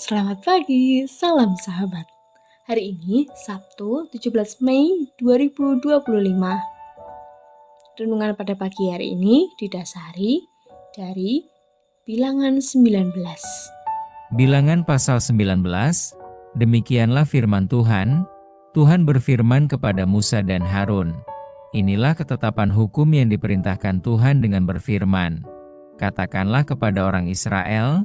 Selamat pagi, salam sahabat. Hari ini Sabtu 17 Mei 2025. Renungan pada pagi hari ini didasari dari Bilangan 19. Bilangan pasal 19, demikianlah firman Tuhan. Tuhan berfirman kepada Musa dan Harun, inilah ketetapan hukum yang diperintahkan Tuhan dengan berfirman. Katakanlah kepada orang Israel,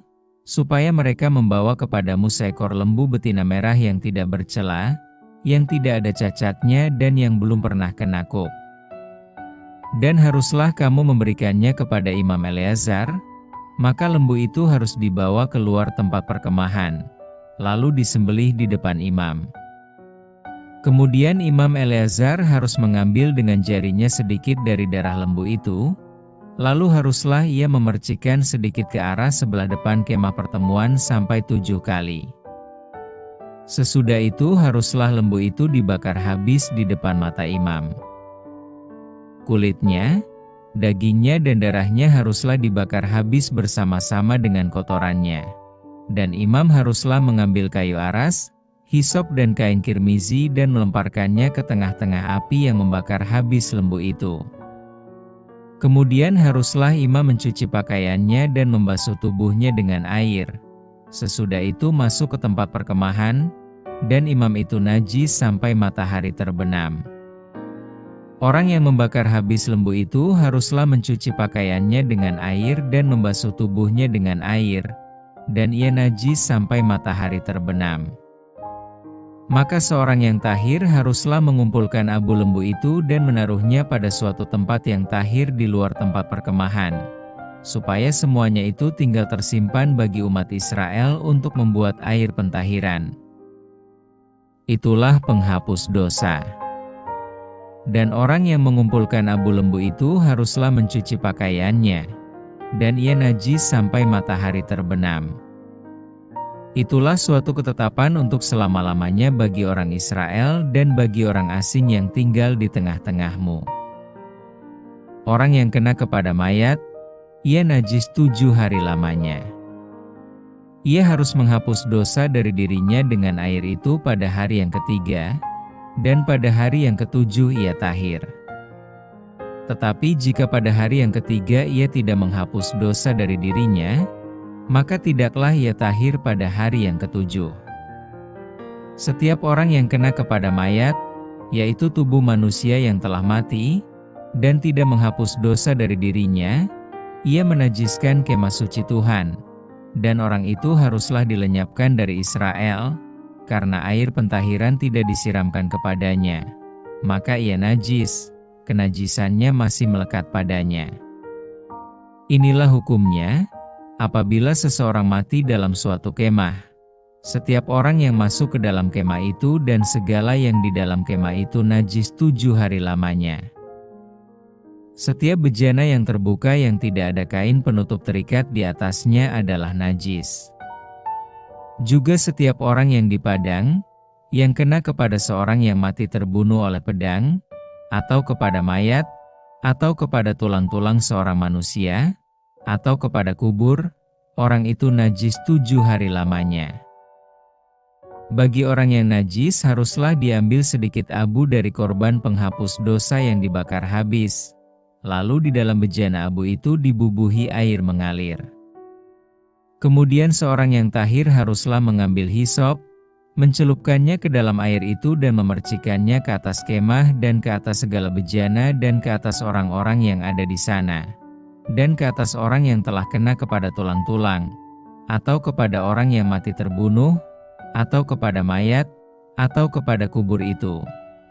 supaya mereka membawa kepadamu seekor lembu betina merah yang tidak bercela, yang tidak ada cacatnya dan yang belum pernah kenakuk. Dan haruslah kamu memberikannya kepada Imam Eleazar, maka lembu itu harus dibawa keluar tempat perkemahan, lalu disembelih di depan imam. Kemudian Imam Eleazar harus mengambil dengan jarinya sedikit dari darah lembu itu, lalu haruslah ia memercikkan sedikit ke arah sebelah depan kemah pertemuan sampai 7 kali. Sesudah itu haruslah lembu itu dibakar habis di depan mata imam. Kulitnya, dagingnya dan darahnya haruslah dibakar habis bersama-sama dengan kotorannya. Dan imam haruslah mengambil kayu aras, hisop dan kain kirmizi dan melemparkannya ke tengah-tengah api yang membakar habis lembu itu. Kemudian haruslah imam mencuci pakaiannya dan membasuh tubuhnya dengan air. Sesudah itu masuk ke tempat perkemahan, dan imam itu najis sampai matahari terbenam. Orang yang membakar habis lembu itu haruslah mencuci pakaiannya dengan air dan membasuh tubuhnya dengan air, dan ia najis sampai matahari terbenam. Maka seorang yang tahir haruslah mengumpulkan abu lembu itu dan menaruhnya pada suatu tempat yang tahir di luar tempat perkemahan, supaya semuanya itu tinggal tersimpan bagi umat Israel untuk membuat air pentahiran. Itulah penghapus dosa. Dan orang yang mengumpulkan abu lembu itu haruslah mencuci pakaiannya, dan ia najis sampai matahari terbenam. Itulah suatu ketetapan untuk selama-lamanya bagi orang Israel dan bagi orang asing yang tinggal di tengah-tengahmu. Orang yang kena kepada mayat, ia najis 7 hari lamanya. Ia harus menghapus dosa dari dirinya dengan air itu pada hari yang ketiga, dan pada hari yang ketujuh ia tahir. Tetapi jika pada hari yang ketiga ia tidak menghapus dosa dari dirinya, maka tidaklah ia tahir pada hari yang ketujuh. Setiap orang yang kena kepada mayat, yaitu tubuh manusia yang telah mati, dan tidak menghapus dosa dari dirinya, ia menajiskan kemah suci Tuhan, dan orang itu haruslah dilenyapkan dari Israel, karena air pentahiran tidak disiramkan kepadanya. Maka ia najis, kenajisannya masih melekat padanya. Inilah hukumnya. Apabila seseorang mati dalam suatu kemah, setiap orang yang masuk ke dalam kemah itu dan segala yang di dalam kemah itu najis 7 hari lamanya. Setiap bejana yang terbuka yang tidak ada kain penutup terikat di atasnya adalah najis. Juga setiap orang yang di padang, yang kena kepada seorang yang mati terbunuh oleh pedang, atau kepada mayat, atau kepada tulang-tulang seorang manusia, atau kepada kubur, orang itu najis 7 hari lamanya. Bagi orang yang najis haruslah diambil sedikit abu dari korban penghapus dosa yang dibakar habis, lalu di dalam bejana abu itu dibubuhi air mengalir. Kemudian seorang yang tahir haruslah mengambil hisop, mencelupkannya ke dalam air itu dan memercikannya ke atas kemah dan ke atas segala bejana dan ke atas orang-orang yang ada di sana, dan ke atas orang yang telah kena kepada tulang-tulang, atau kepada orang yang mati terbunuh, atau kepada mayat, atau kepada kubur itu.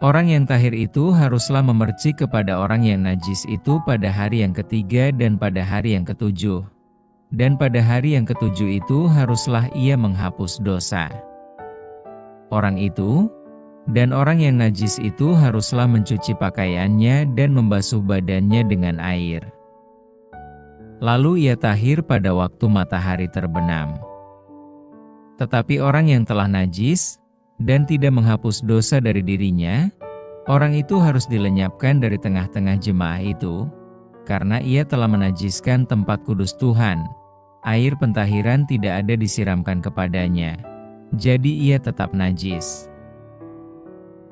Orang yang tahir itu haruslah memercik kepada orang yang najis itu pada hari yang ketiga dan pada hari yang ketujuh. Dan pada hari yang ketujuh itu haruslah ia menghapus dosa. Orang itu, dan orang yang najis itu haruslah mencuci pakaiannya dan membasuh badannya dengan air. Lalu ia tahir pada waktu matahari terbenam. Tetapi orang yang telah najis, dan tidak menghapus dosa dari dirinya, orang itu harus dilenyapkan dari tengah-tengah jemaah itu, karena ia telah menajiskan tempat kudus Tuhan, air pentahiran tidak ada disiramkan kepadanya. Jadi ia tetap najis.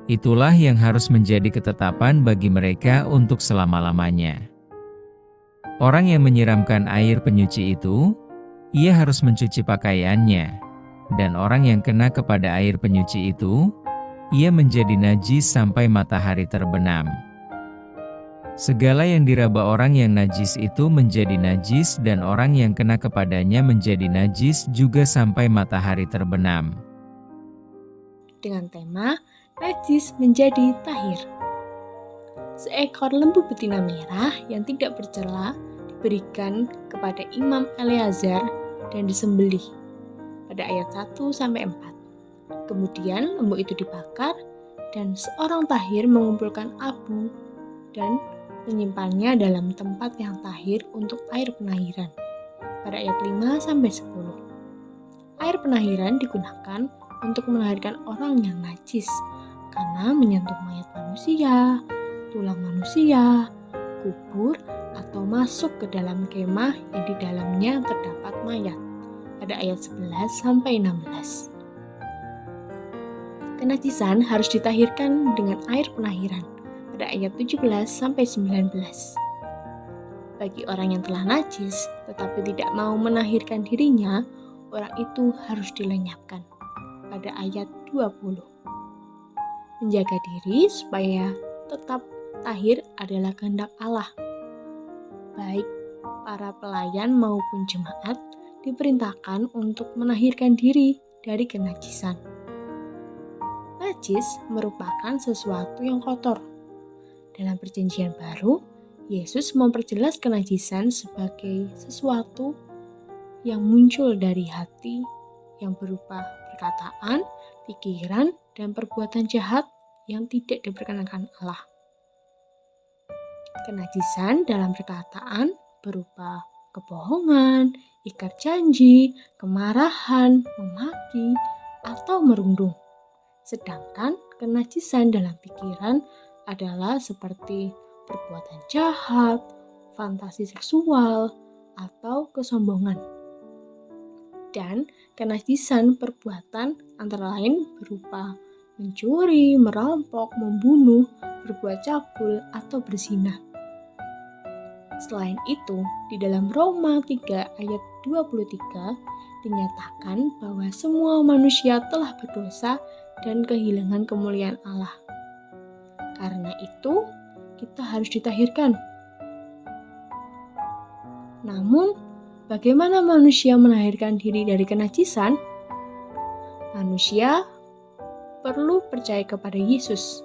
Itulah yang harus menjadi ketetapan bagi mereka untuk selama-lamanya. Orang yang menyiramkan air penyuci itu, ia harus mencuci pakaiannya. Dan orang yang kena kepada air penyuci itu, ia menjadi najis sampai matahari terbenam. Segala yang diraba orang yang najis itu menjadi najis dan orang yang kena kepadanya menjadi najis juga sampai matahari terbenam. Dengan tema najis menjadi tahir. Seekor lembu betina merah yang tidak bercela diberikan kepada Imam Eleazar dan disembelih pada ayat 1-4. Kemudian lembu itu dibakar dan seorang tahir mengumpulkan abu dan menyimpannya dalam tempat yang tahir untuk air penahiran pada ayat 5-10. Air penahiran digunakan untuk menahirkan orang yang najis karena menyentuh mayat manusia, tulang manusia, kubur, atau masuk ke dalam kemah yang di dalamnya terdapat mayat pada ayat 11-16. Kenajisan harus ditahirkan dengan air penahiran pada ayat 17-19. Bagi orang yang telah najis tetapi tidak mau menahirkan dirinya, orang itu harus dilenyapkan pada ayat 20. Menjaga diri supaya tetap tahir adalah kehendak Allah. Baik para pelayan maupun jemaat diperintahkan untuk menahirkan diri dari kenajisan. Najis merupakan sesuatu yang kotor. Dalam Perjanjian Baru, Yesus memperjelas kenajisan sebagai sesuatu yang muncul dari hati yang berupa perkataan, pikiran, dan perbuatan jahat yang tidak diperkenankan Allah. Kenajisan dalam perkataan berupa kebohongan, ingkar janji, kemarahan, memaki, atau merundung. Sedangkan kenajisan dalam pikiran adalah seperti perbuatan jahat, fantasi seksual, atau kesombongan. Dan kenajisan perbuatan antara lain berupa mencuri, merampok, membunuh, berbuat cabul, atau berzina. Selain itu, di dalam Roma 3 ayat 23 dinyatakan bahwa semua manusia telah berdosa dan kehilangan kemuliaan Allah. Karena itu, kita harus ditahirkan. Namun, bagaimana manusia menahirkan diri dari kenajisan? Manusia perlu percaya kepada Yesus,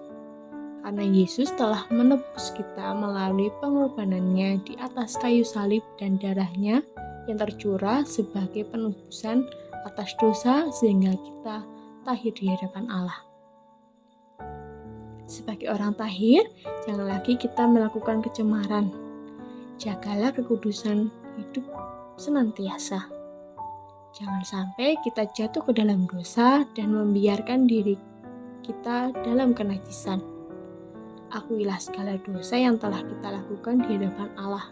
karena Yesus telah menebus kita melalui pengorbanannya di atas kayu salib dan darahnya yang tercurah sebagai penebusan atas dosa sehingga kita tahir di hadapan Allah. Sebagai orang tahir, jangan lagi kita melakukan kecemaran. Jagalah kekudusan hidup senantiasa. Jangan sampai kita jatuh ke dalam dosa dan membiarkan diri kita dalam kenajisan. Akuilah segala dosa yang telah kita lakukan di hadapan Allah.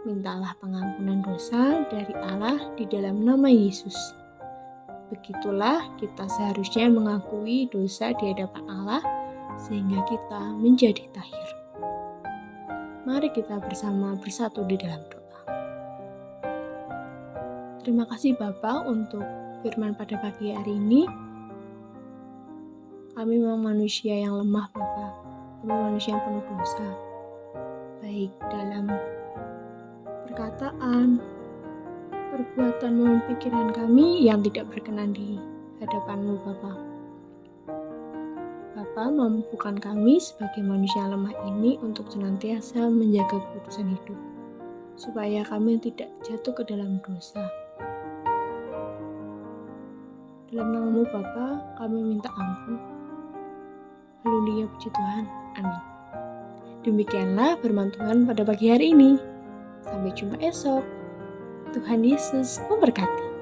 Mintalah pengampunan dosa dari Allah di dalam nama Yesus. Begitulah kita seharusnya mengakui dosa di hadapan Allah sehingga kita menjadi tahir. Mari kita bersatu di dalam doa. Terima kasih Bapa untuk firman pada pagi hari ini. Kami memang manusia yang lemah Bapa. Kami manusia yang penuh dosa. Baik dalam perkataan, perbuatan maupun pikiran kami yang tidak berkenan di hadapan-Mu Bapa. Bapa, mampukan kami sebagai manusia lemah ini untuk senantiasa menjaga kekudusan hidup, supaya kami tidak jatuh ke dalam dosa. Dalam nama-Mu Bapa, kami minta ampun. Haleluya, puji Tuhan. Amin. Demikianlah firman Tuhan pada pagi hari ini. Sampai jumpa esok. Tuhan Yesus memberkati.